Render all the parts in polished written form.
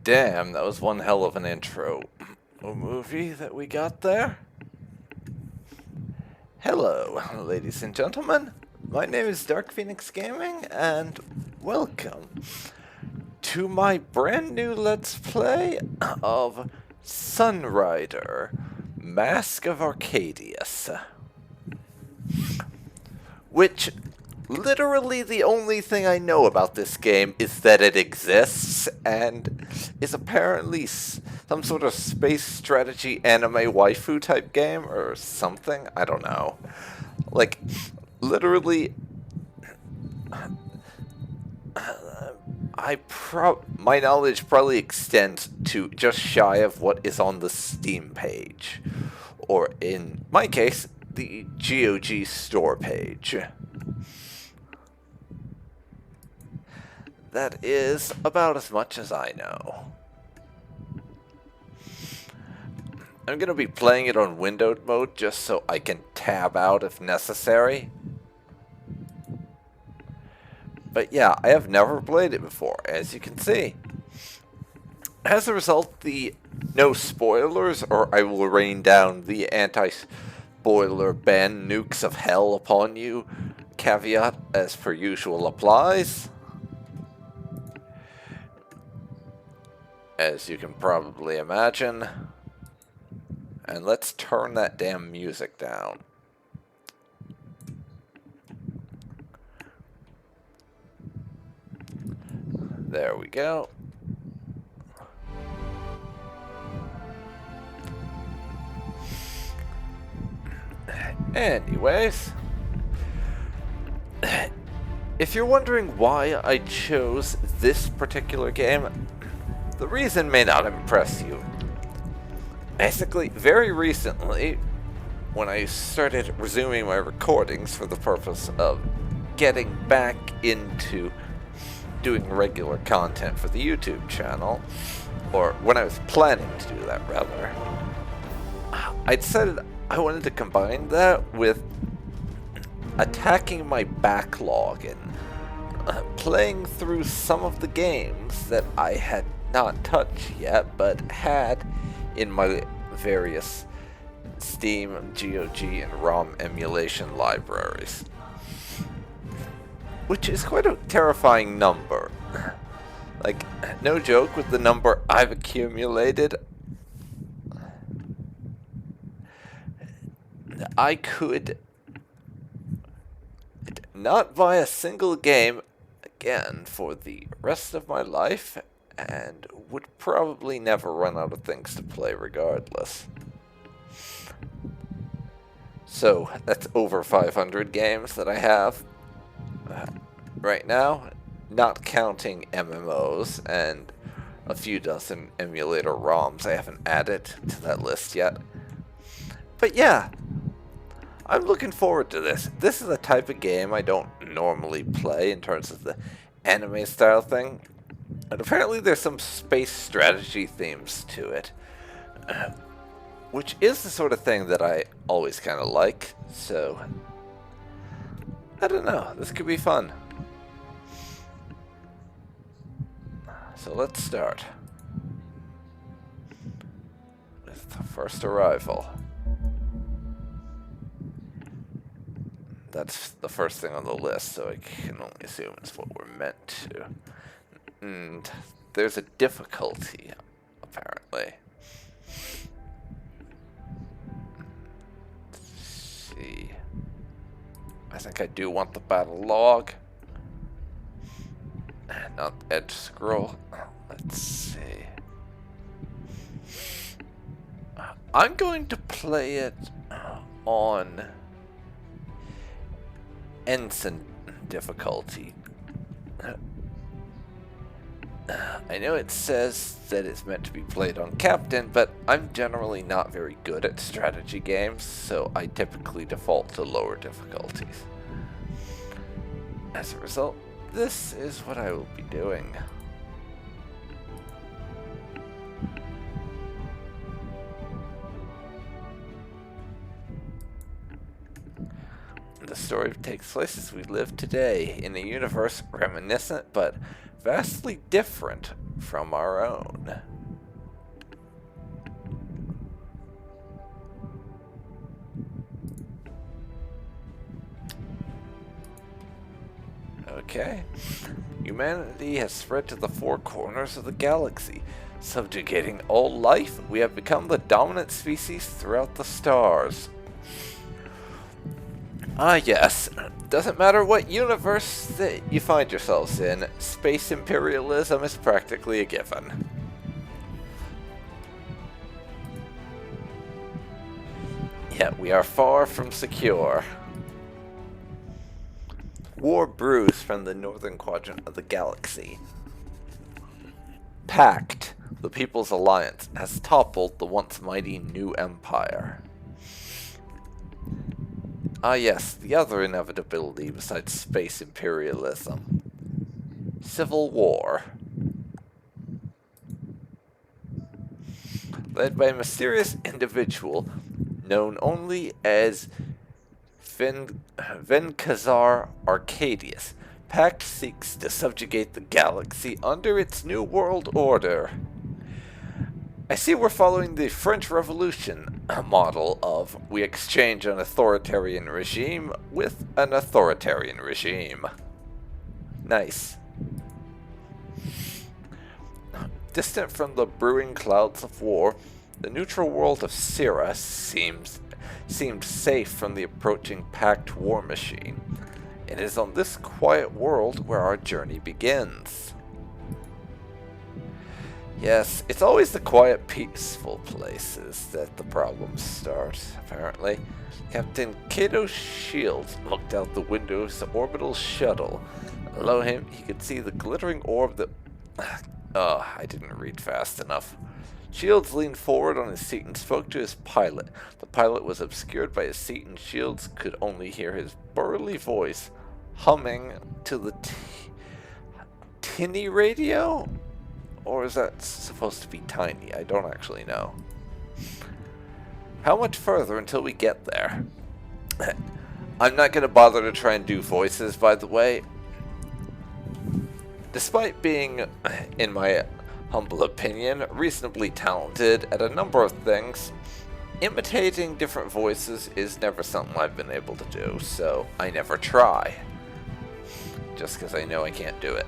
Damn, that was one hell of an intro. A movie that we got there? Hello, ladies and gentlemen. My name is Dark Phoenix Gaming, and welcome to my brand new Let's Play of Sunrider, Mask of Arcadius. Which, literally the only thing I know about this game is that it exists, and is apparently some sort of space strategy anime waifu type game, or something? I don't know. Like, literally, my knowledge probably extends to just shy of what is on the Steam page. Or, in my case, the GOG store page. That is about as much as I know. I'm going to be playing it on windowed mode just so I can tab out if necessary. But yeah, I have never played it before, as you can see. As a result, the no spoilers, or I will rain down the anti-spoiler ban nukes of hell upon you caveat as per usual applies. As you can probably imagine. And let's turn that damn music down. There we go. Anyways, if you're wondering why I chose this particular game, the reason may not impress you. Basically, very recently, when I started resuming my recordings for the purpose of getting back into doing regular content for the YouTube channel, or when I was planning to do that rather, I decided I wanted to combine that with attacking my backlog and playing through some of the games that I had not touched yet, but had in my various Steam, GOG, and ROM emulation libraries. Which is quite a terrifying number. Like, no joke with the number I've accumulated. I could not buy a single game again for the rest of my life, and would probably never run out of things to play regardless. So, that's over 500 games that I have right now, not counting MMOs and a few dozen emulator ROMs I haven't added to that list yet. But yeah, I'm looking forward to this. This is a type of game I don't normally play in terms of the anime style thing. And apparently there's some space strategy themes to it. Which is the sort of thing that I always kind of like. So, I don't know. This could be fun. So let's start with the first arrival. That's the first thing on the list, so I can only assume it's what we're meant to. And there's a difficulty, apparently. Let's see. I think I do want the battle log. Not edge scroll. Let's see. I'm going to play it on Ensign difficulty. I know it says that it's meant to be played on Captain, but I'm generally not very good at strategy games, so I typically default to lower difficulties. As a result, this is what I will be doing. The story takes place as we live today, in a universe reminiscent but vastly different from our own. Okay. Humanity has spread to the four corners of the galaxy. Subjugating all life, we have become the dominant species throughout the stars. Ah yes, doesn't matter what universe that you find yourselves in, space imperialism is practically a given. Yet we are far from secure. War brews from the northern quadrant of the galaxy. Pact, the People's Alliance, has toppled the once mighty New Empire. Ah yes, the other inevitability besides space imperialism. Civil war. Led by a mysterious individual known only as Venkazar Arcadius, Pact seeks to subjugate the galaxy under its new world order. I see we're following the French Revolution model of we exchange an authoritarian regime with an authoritarian regime. Nice. Distant from the brewing clouds of war, the neutral world of Syrah seemed safe from the approaching Pact war machine. It is on this quiet world where our journey begins. Yes, it's always the quiet, peaceful places that the problems start, apparently. Captain Kayto Shields looked out the window of the orbital shuttle. Below him, he could see the glittering orb that... I didn't read fast enough. Shields leaned forward on his seat and spoke to his pilot. The pilot was obscured by his seat, and Shields could only hear his burly voice humming to the tinny radio? Or is that supposed to be tiny? I don't actually know. How much further until we get there? I'm not going to bother to try and do voices, by the way. Despite being, in my humble opinion, reasonably talented at a number of things, imitating different voices is never something I've been able to do, so I never try. Just because I know I can't do it.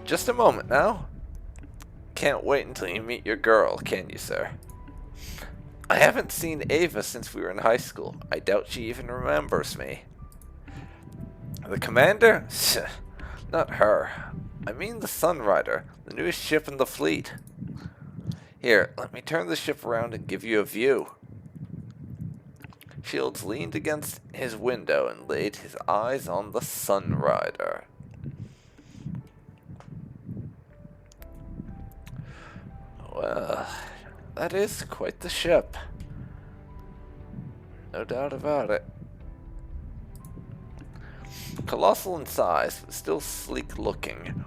Just a moment now. Can't wait until you meet your girl, can you, sir? I haven't seen Ava since we were in high school. I doubt she even remembers me. The commander? Not her. I mean the Sunrider, the newest ship in the fleet. Here, let me turn the ship around and give you a view. Shields leaned against his window and laid his eyes on the Sunrider. Well, that is quite the ship. No doubt about it. Colossal in size, but still sleek looking,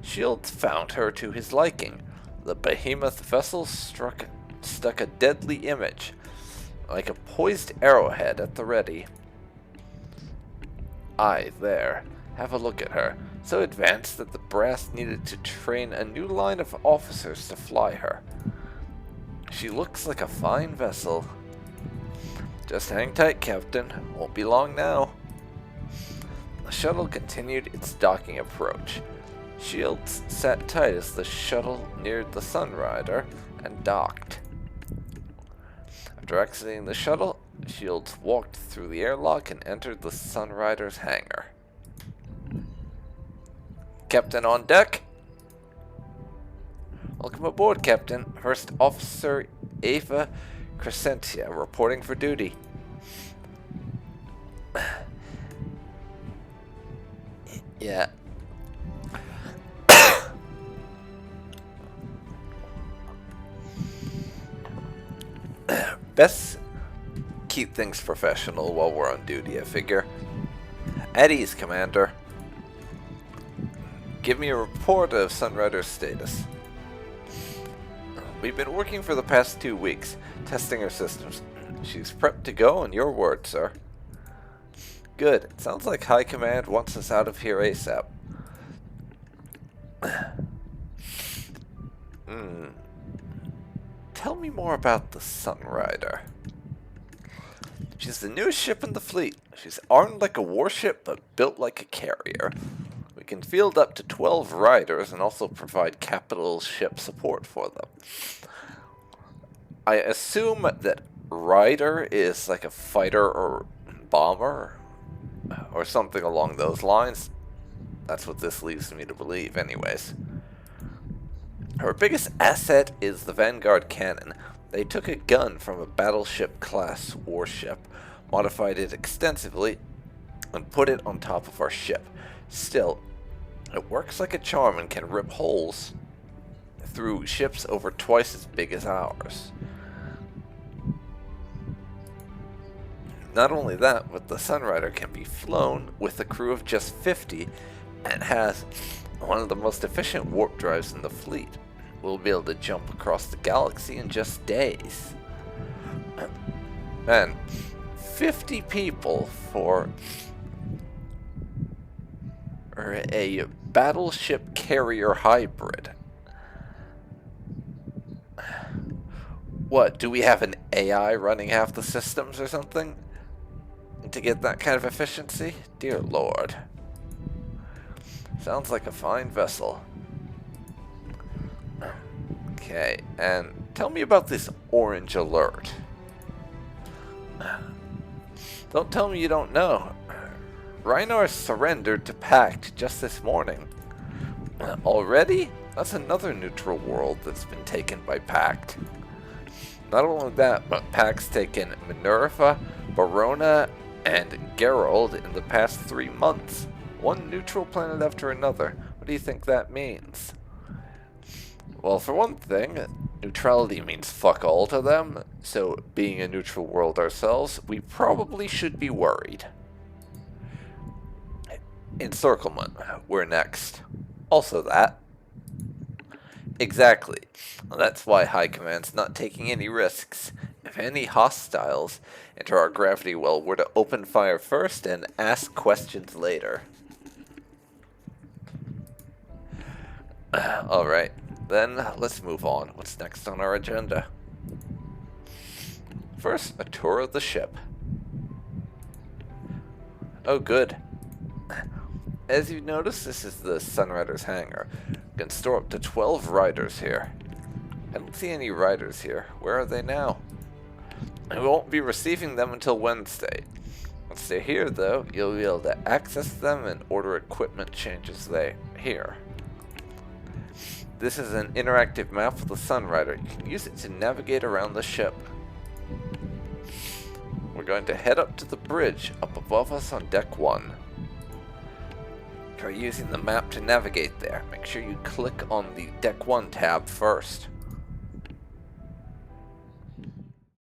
Shields found her to his liking. The behemoth vessel stuck a deadly image, like a poised arrowhead at the ready. Aye, there. Have a look at her. So advanced that the brass needed to train a new line of officers to fly her. She looks like a fine vessel. Just hang tight, Captain. Won't be long now. The shuttle continued its docking approach. Shields sat tight as the shuttle neared the Sunrider and docked. After exiting the shuttle, Shields walked through the airlock and entered the Sunrider's hangar. Captain on deck? Welcome aboard, Captain. First Officer Ava Crescentia reporting for duty. Yeah. Best keep things professional while we're on duty, I figure. At ease, Commander. Give me a report of Sunrider's status. We've been working for the past 2 weeks, testing her systems. She's prepped to go on your word, sir. Good. It sounds like High Command wants us out of here ASAP. Tell me more about the Sunrider. She's the newest ship in the fleet. She's armed like a warship, but built like a carrier. We can field up to 12 riders and also provide capital ship support for them. I assume that rider is like a fighter or bomber, or something along those lines. That's what this leads me to believe, anyways. Her biggest asset is the Vanguard cannon. They took a gun from a battleship-class warship, modified it extensively, and put it on top of our ship. Still, it works like a charm and can rip holes through ships over twice as big as ours. Not only that, but the Sunrider can be flown with a crew of just 50 and has one of the most efficient warp drives in the fleet. We'll be able to jump across the galaxy in just days. Man, 50 people for a battleship carrier hybrid. What, do we have an AI running half the systems or something to get that kind of efficiency? Dear Lord. Sounds like a fine vessel. Okay, and tell me about this orange alert. Don't tell me you don't know. Reinar surrendered to Pact just this morning. Already? That's another neutral world that's been taken by Pact. Not only that, but Pact's taken Minerva, Barona, and Gerald in the past 3 months. One neutral planet after another. What do you think that means? Well, for one thing, neutrality means fuck all to them, so being a neutral world ourselves, we probably should be worried. Encirclement, we're next. Also that. Exactly. Well, that's why High Command's not taking any risks. If any hostiles enter our gravity well, we're to open fire first and ask questions later. Alright, then let's move on. What's next on our agenda? First, a tour of the ship. Oh, good. As you notice, this is the Sunrider's hangar. You can store up to 12 riders here. I don't see any riders here. Where are they now? We won't be receiving them until Wednesday. Once they're here, though, you'll be able to access them and order equipment changes here. This is an interactive map of the Sunrider. You can use it to navigate around the ship. We're going to head up to the bridge up above us on deck 1. Try using the map to navigate there. Make sure you click on the deck 1 tab first.